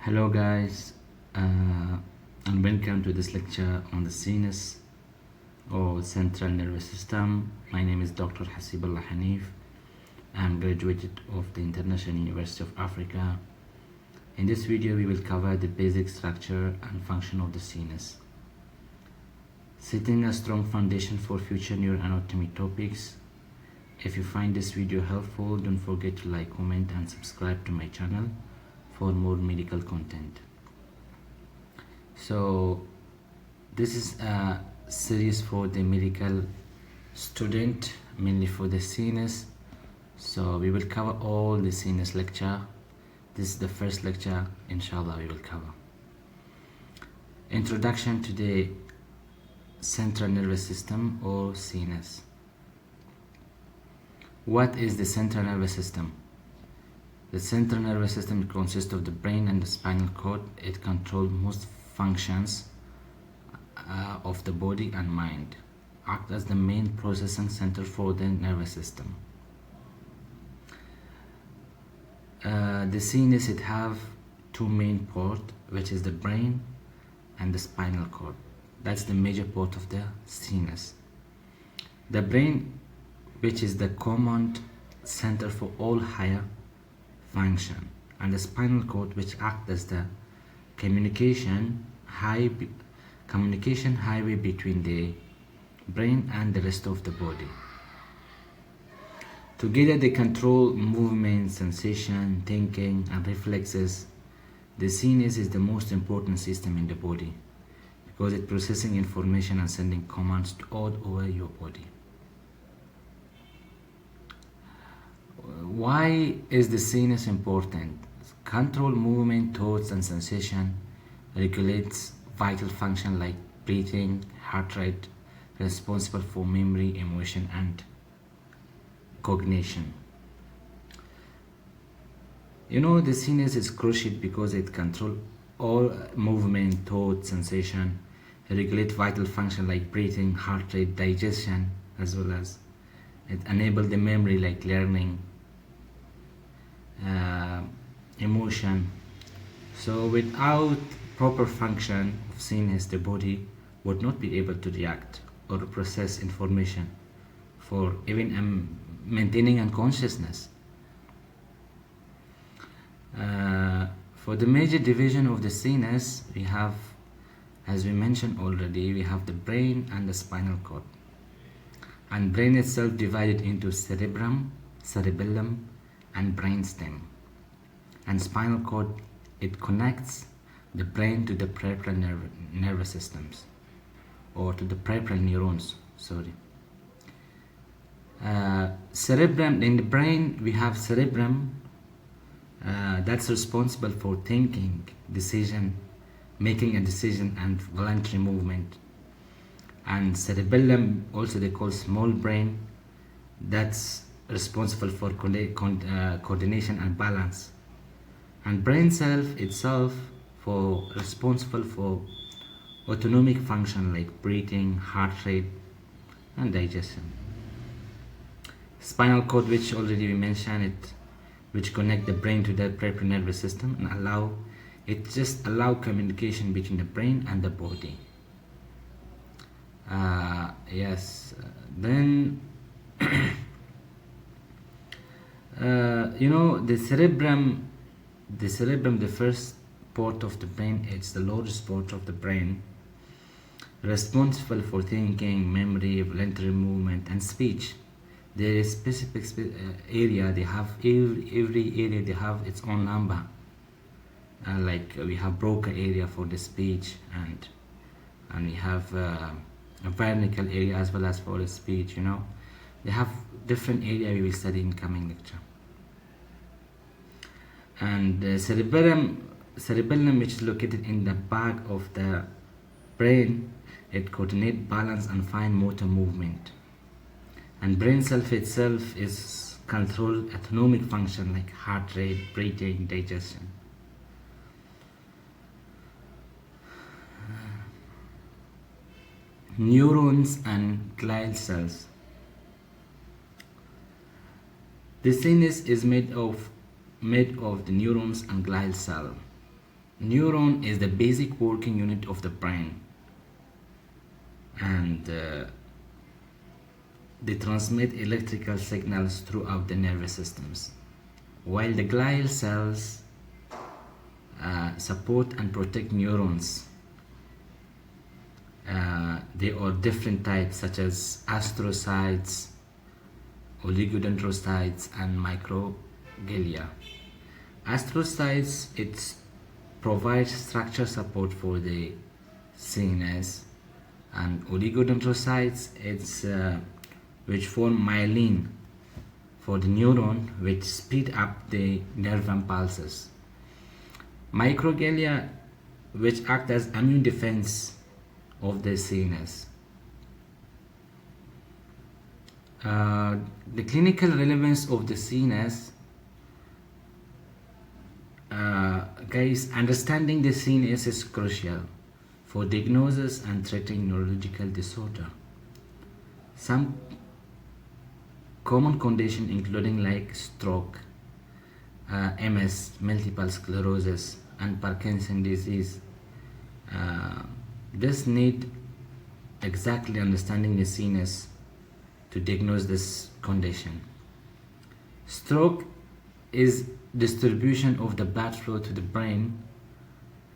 Hello guys, and welcome to this lecture on the sinus or central nervous system. My name is Dr. Hasibullah Hanif. I'm graduated of the International University of Africa. In this video we will cover the basic structure and function of the sinus, setting a strong foundation for future neuroanatomy topics. If you find this video helpful, don't forget to like, comment and subscribe to my channel for more medical content. So this is a series for the medical student, mainly for the sinus. So we will cover all the sinus lecture. This is the first lecture, inshallah we will cover. Introduction to the central nervous system or sinus. What is the central nervous system? The central nervous system consists of the brain and the spinal cord. It controls most functions of the body and mind. Acts as the main processing center for the nervous system. The sinus, it have two main parts, which is the brain and the spinal cord. That's the major part of the sinus. The brain, which is the command center for all higher function, and the spinal cord, which acts as the communication highway between the brain and the rest of the body. Together they control movement, sensation, thinking and reflexes. The sinus is the most important system in the body because it's processing information and sending commands to all over your body. Why is the sinus important? Control movement, thoughts and sensation, regulates vital function like breathing, heart rate, responsible for memory, emotion and cognition. The sinus is crucial because it controls all movement, thought, sensation, regulate vital function like breathing, heart rate, digestion, as well as it enables the memory like learning, emotion. So without proper function of sinus, the body would not be able to react or process information for even maintaining unconsciousness. For the major division of the sinus, we have, as we mentioned already, we have the brain and the spinal cord. And brain itself divided into cerebrum, cerebellum and brainstem. And spinal cord, it connects the brain to the peripheral nervous systems, or to the peripheral neurons, cerebrum. In the brain we have cerebrum, that's responsible for thinking, making a decision and voluntary movement. And cerebellum, also they call small brain, that's responsible for coordination and balance. And brain itself responsible for autonomic function like breathing, heart rate and digestion. Spinal cord, which already we mentioned it, which connect the brain to the peripheral nervous system and allow communication between the brain and the body. Then the cerebrum, the first part of the brain, it's the largest part of the brain, responsible for thinking, memory, voluntary movement and speech. There is specific area, they have every area they have its own number, like we have Broca area for the speech, and we have a vertical area as well as for the speech. They have different area we will study in coming lecture. And the cerebellum, which is located in the back of the brain, it coordinates balance and fine motor movement. And brain itself is control autonomic function like heart rate, breathing, digestion. Neurons and glial cells. The sinus is made of the neurons and glial cell. Neuron is the basic working unit of the brain, and they transmit electrical signals throughout the nervous systems, while the glial cells support and protect neurons. There are different types such as astrocytes, oligodendrocytes, and microglia. Astrocytes, it provides structure support for the CNS, and oligodendrocytes, which form myelin for the neuron, which speed up the nerve impulses. Microglia, which act as immune defense of the CNS. The clinical relevance of the CNS, guys, understanding the CNS is crucial for diagnosis and treating neurological disorder. Some common conditions including like stroke, MS, multiple sclerosis, and Parkinson's disease. This need exactly understanding the CNS to diagnose this condition. Stroke is distribution of the blood flow to the brain,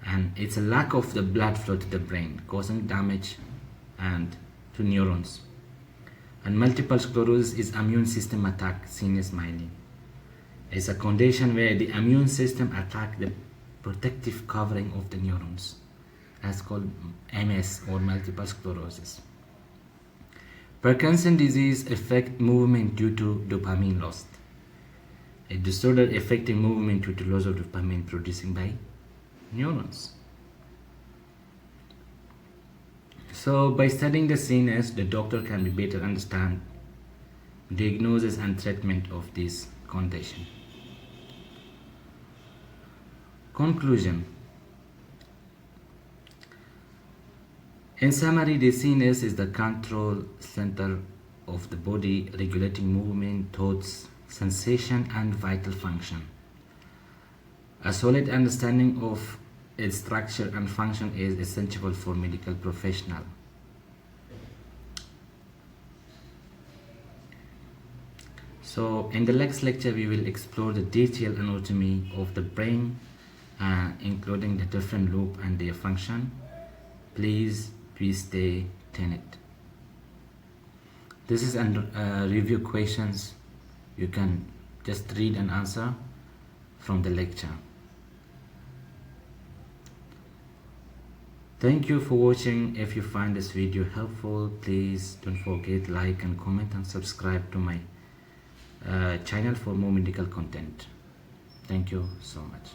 and it's a lack of the blood flow to the brain causing damage and to neurons. And multiple sclerosis is immune system attack CNS myelin. It's a condition where the immune system attack the protective covering of the neurons, as called MS or multiple sclerosis. Parkinson's disease affect movement due to dopamine loss. A disorder affecting movement due to loss of dopamine producing by neurons. So by studying the CNS, the doctor can be better understand diagnosis and treatment of this condition. Conclusion. In summary, the CNS is the control center of the body, regulating movement, thoughts, sensation, and vital function. A solid understanding of its structure and function is essential for medical professional. So in the next lecture, we will explore the detailed anatomy of the brain, including the different lobe and their function. Please stay tuned. This is review questions. You can just read and answer from the lecture. Thank you for watching. If you find this video helpful, please don't forget like and comment and subscribe to my channel for more medical content. Thank you so much.